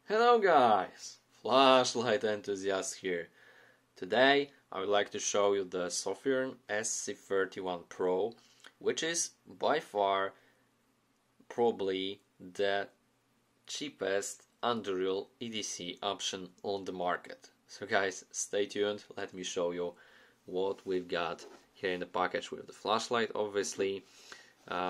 Hello guys, Flashlight Enthusiast here. Today I would like to show you the Sofirn SC31 Pro, which is by far probably the cheapest Anduril EDC option on the market. So guys, stay tuned, let me show you what we've got here in the package with the flashlight obviously.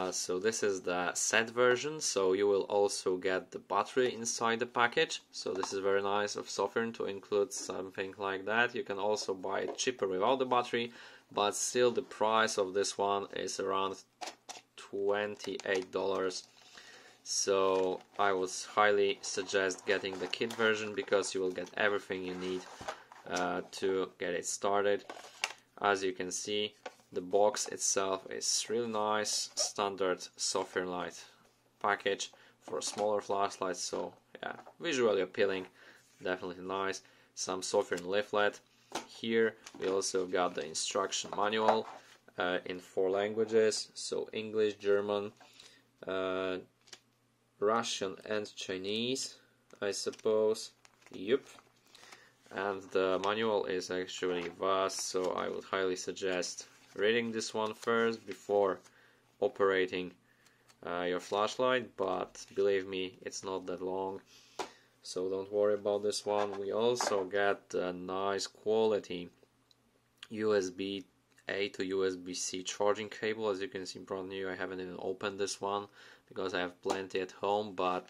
So this is the set version, so you will also get the battery inside the package. So this is very nice of Sofirn to include something like that. You can also buy it cheaper without the battery, but still the price of this one is around $28. So I would highly suggest getting the kit version because you will get everything you need to get it started. As you can see, the box itself is really nice, standard Sofirn light package for a smaller flashlight, so yeah, visually appealing, definitely nice. Some Sofirn leaflet. Here we also got the instruction manual in 4 languages, so English, German, Russian and Chinese, I suppose. Yep. And the manual is actually vast, so I would highly suggest reading this one first before operating your flashlight, but believe me, it's not that long, so don't worry about this one. We also get a nice quality USB-A to USB-C charging cable. As you can see, brand new. I haven't even opened this one because I have plenty at home, but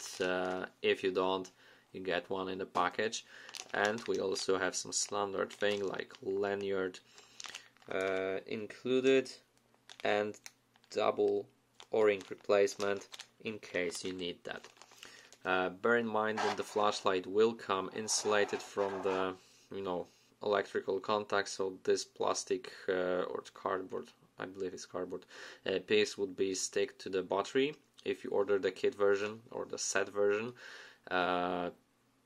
if you don't, you get one in the package. And we also have some standard thing like lanyard included and double o-ring replacement in case you need that. Bear in mind that the flashlight will come insulated from the electrical contact, so this plastic or cardboard, I believe it's cardboard, piece would be stick to the battery if you order the kit version or the set version, to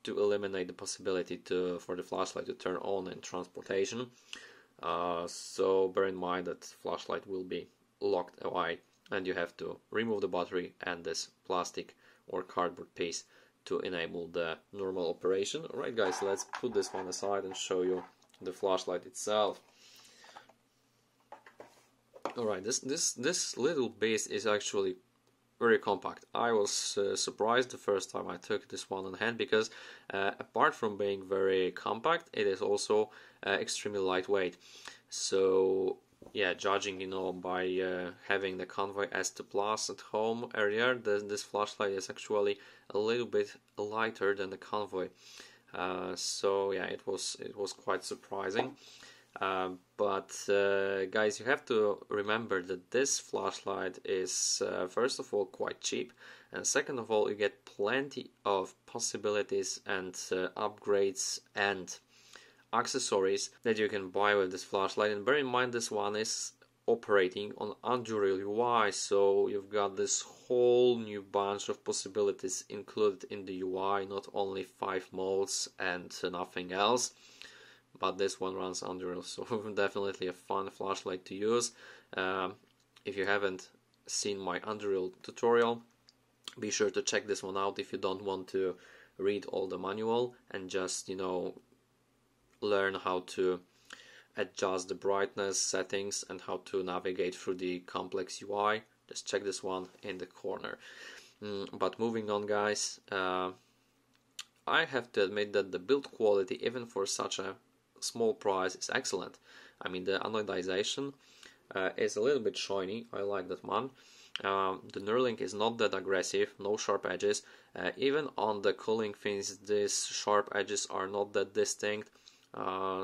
eliminate the possibility for the flashlight to turn on in transportation. So bear in mind that flashlight will be locked away and you have to remove the battery and this plastic or cardboard piece to enable the normal operation. Alright guys, let's put this one aside and show you the flashlight itself. Alright, this little beast is actually very compact. I was surprised the first time I took this one in hand because apart from being very compact, it is also extremely lightweight. So yeah, judging by having the Convoy S2 Plus at home earlier, this flashlight is actually a little bit lighter than the Convoy. So yeah, it was quite surprising. But guys, you have to remember that this flashlight is first of all quite cheap, and second of all you get plenty of possibilities and upgrades and accessories that you can buy with this flashlight. And bear in mind, this one is operating on Anduril UI, so you've got this whole new bunch of possibilities included in the UI, not only 5 modes and nothing else. But this one runs Anduril, so definitely a fun flashlight to use. If you haven't seen my Anduril tutorial, be sure to check this one out if you don't want to read all the manual and just learn how to adjust the brightness settings and how to navigate through the complex UI. Just check this one in the corner. But moving on guys, I have to admit that the build quality, even for such a small price, is excellent. I mean, the anodization is a little bit shiny. I like that one. The knurling is not that aggressive, no sharp edges. Even on the cooling fins, these sharp edges are not that distinct.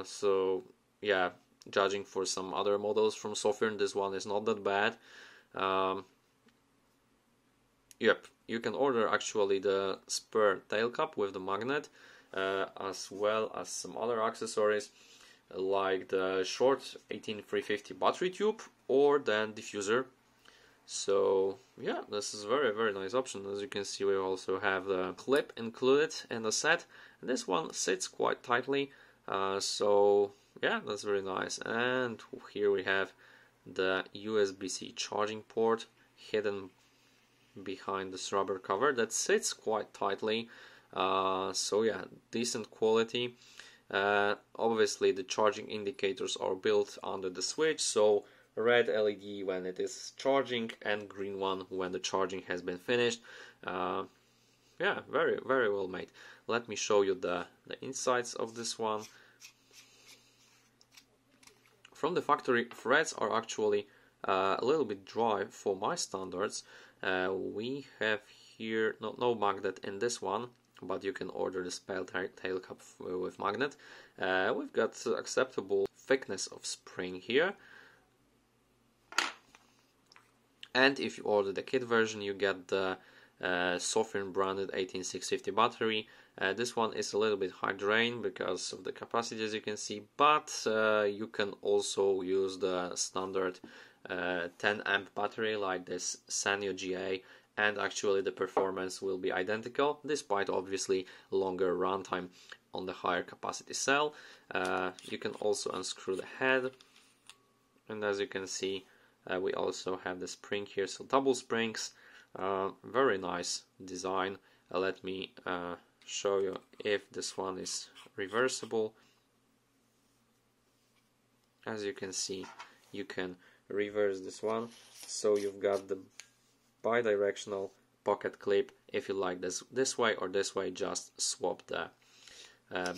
So yeah, judging for some other models from Sofirn, this one is not that bad. Yep, you can order actually the spare tail cap with the magnet, as well as some other accessories like the short 18350 battery tube or the diffuser. So yeah, this is very nice option. As you can see, we also have the clip included in the set, and this one sits quite tightly, so yeah, that's very nice. And here we have the USB-C charging port hidden behind this rubber cover that sits quite tightly. So yeah, decent quality. Obviously the charging indicators are built under the switch, so red LED when it is charging and green one when the charging has been finished. Yeah, very well made. Let me show you the insides of this one. From the factory, threads are actually a little bit dry for my standards. We have here no magnet in this one, but you can order the spare tail cap with magnet. We've got acceptable thickness of spring here, and if you order the kit version, you get the Sofirn branded 18650 battery. This one is a little bit high drain because of the capacity, as you can see, but you can also use the standard 10 amp battery like this Sanyo GA, and actually the performance will be identical despite obviously longer runtime on the higher capacity cell. You can also unscrew the head, and as you can see we also have the spring here, so double springs. Very nice design. Let me show you if this one is reversible. As you can see, you can reverse this one, so you've got the bi-directional pocket clip. If you like this way or this way, just swap the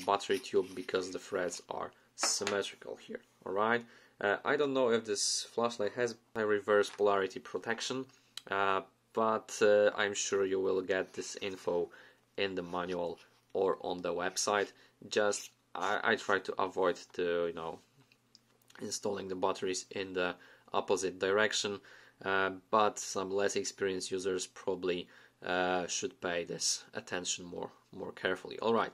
battery tube because the threads are symmetrical here. Alright, I don't know if this flashlight has a reverse polarity protection, but I'm sure you will get this info in the manual or on the website. Just I try to avoid the installing the batteries in the opposite direction, but some less experienced users probably should pay this attention more carefully. Alright,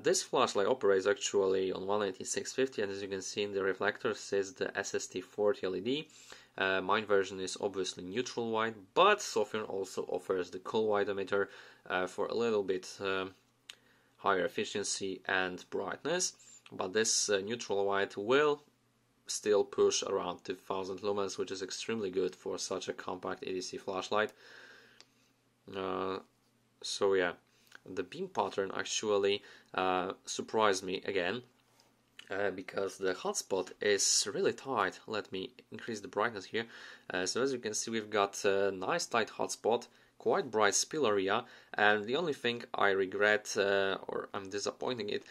this flashlight operates actually on 18650, and as you can see in the reflector says the SST40 LED. My version is obviously neutral white, but Sofirn also offers the cool white emitter for a little bit higher efficiency and brightness, but this neutral white will still push around 2000 lumens, which is extremely good for such a compact EDC flashlight. So yeah, the beam pattern actually surprised me again, because the hotspot is really tight. Let me increase the brightness here. So as you can see, we've got a nice tight hotspot, quite bright spill area, and the only thing I regret or I'm disappointing it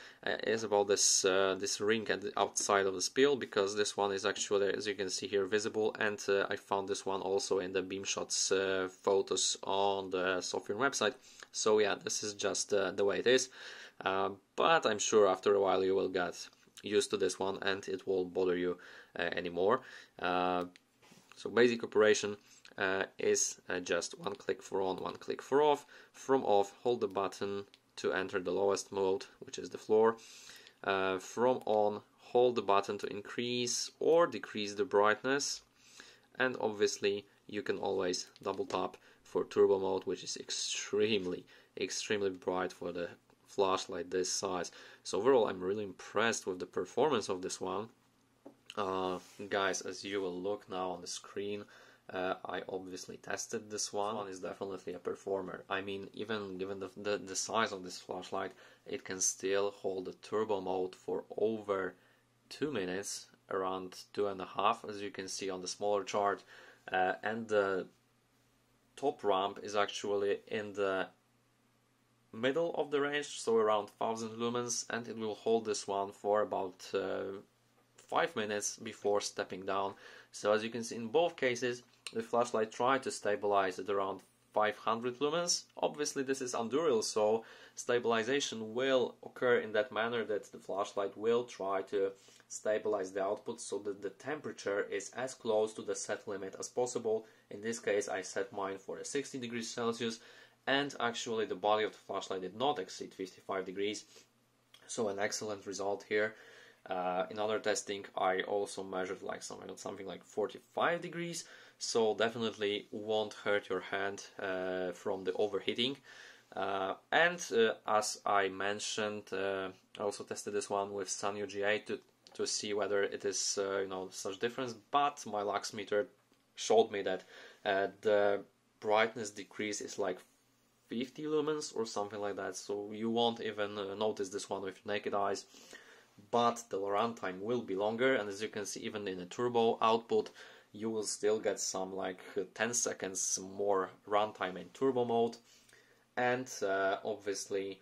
is about this this ring at the outside of the spill, because this one is actually, as you can see here, visible, and I found this one also in the Beamshots photos on the Sofirn website. So yeah, this is just the way it is, but I'm sure after a while you will get used to this one and it won't bother you anymore. So basic operation is just one click for on, one click for off. From off, hold the button to enter the lowest mode, which is the floor. From on, hold the button to increase or decrease the brightness, and obviously you can always double tap for turbo mode, which is extremely bright for the flashlight this size. So overall, I'm really impressed with the performance of this one. Guys, as you will look now on the screen, I obviously tested this one. This one is definitely a performer. I mean, even given the size of this flashlight, it can still hold the turbo mode for over 2 minutes, around 2.5, as you can see on the smaller chart, and the top ramp is actually in the middle of the range, so around 1000 lumens, and it will hold this one for about 5 minutes before stepping down. So as you can see, in both cases the flashlight tried to stabilize at around 500 lumens. Obviously this is Anduril, so stabilization will occur in that manner that the flashlight will try to stabilize the output so that the temperature is as close to the set limit as possible. In this case I set mine for 60 degrees Celsius, and actually the body of the flashlight did not exceed 55 degrees, so an excellent result here. In other testing I also measured like something like 45 degrees, so definitely won't hurt your hand from the overheating. And as I mentioned, I also tested this one with Sanyo GA to see whether it is such difference, but my lux meter showed me that the brightness decrease is like 50 lumens or something like that, so you won't even notice this one with naked eyes. But the runtime will be longer, and as you can see, even in a turbo output, you will still get some like 10 seconds more runtime in turbo mode, and obviously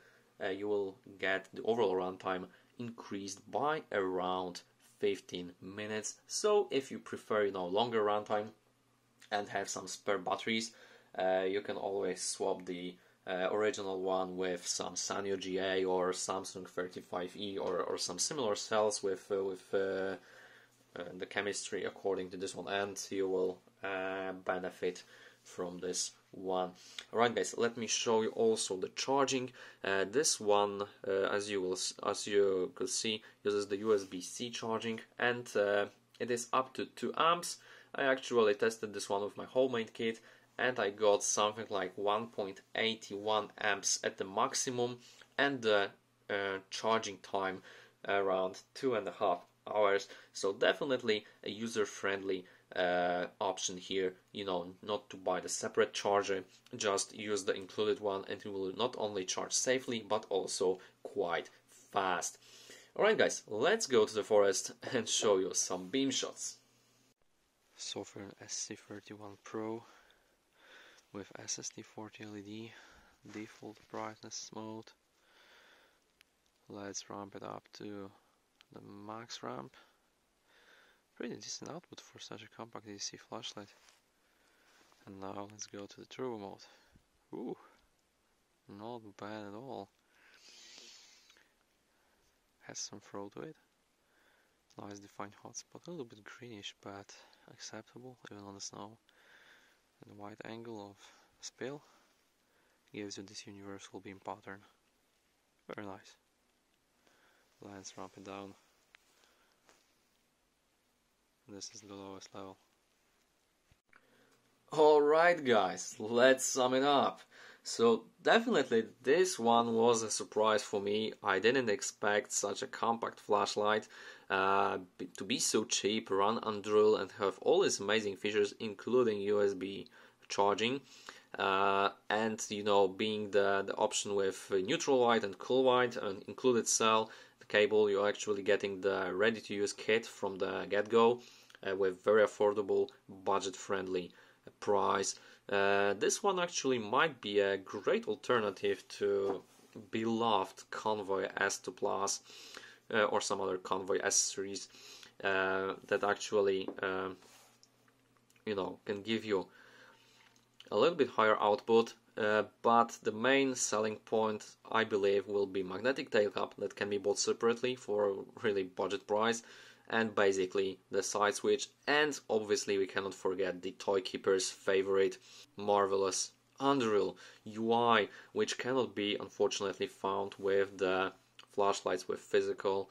you will get the overall runtime increased by around 15 minutes. So if you prefer, longer runtime and have some spare batteries, you can always swap the original one with some Sanyo GA or Samsung 35E or some similar cells with the chemistry according to this one, and you will benefit from this one. Alright guys, let me show you also the charging. This one, as you could see, uses the USB-C charging, and it is up to 2 amps. I actually tested this one with my homemade kit, and I got something like 1.81 amps at the maximum, and the charging time around 2.5 hours. So definitely a user-friendly option here, not to buy the separate charger, just use the included one, and it will not only charge safely but also quite fast. Alright guys, let's go to the forest and show you some beam shots. Sofirn SC31 Pro with SSD 40 LED, default brightness mode. Let's ramp it up to the max ramp. Pretty decent output for such a compact EDC flashlight. And now let's go to the turbo mode. Ooh, not bad at all. Has some throw to it. Nice defined hotspot, a little bit greenish but acceptable even on the snow. And the wide angle of spill gives you this universal beam pattern. Very nice. Let's ramp it down. This is the lowest level. Alright guys, let's sum it up. So definitely this one was a surprise for me. I didn't expect such a compact flashlight to be so cheap, run Anduril, and have all these amazing features, including USB charging, and being the option with neutral white and cool white and included cell, the cable. You're actually getting the ready-to-use kit from the get-go with very affordable, budget-friendly price. This one actually might be a great alternative to beloved Convoy S2 Plus or some other Convoy S series that actually can give you a little bit higher output, but the main selling point, I believe, will be magnetic tail cap that can be bought separately for a really budget price, and basically the side switch, and obviously we cannot forget the toy keeper's favorite, marvelous Anduril UI, which cannot be unfortunately found with the flashlights with physical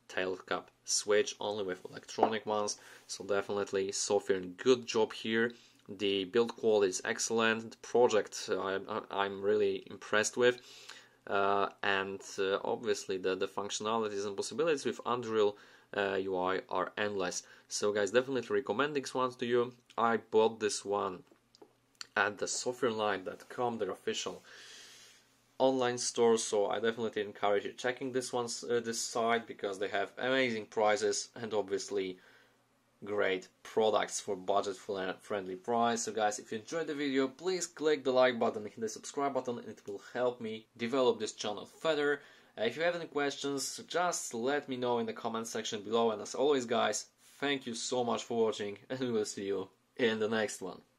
tail cap switch, only with electronic ones. So definitely Sofirn, good job here. The build quality is excellent. The project I'm really impressed with, and obviously the functionalities and possibilities with Anduril UI are endless. So guys, definitely recommend this one to you. I bought this one at the Sofirnlight.com, their official online store, so I definitely encourage you checking this site, because they have amazing prices and obviously great products for budget friendly price. So guys, if you enjoyed the video, please click the like button, hit the subscribe button, and it will help me develop this channel further. If you have any questions, just let me know in the comment section below, and as always guys, thank you so much for watching, and we will see you in the next one.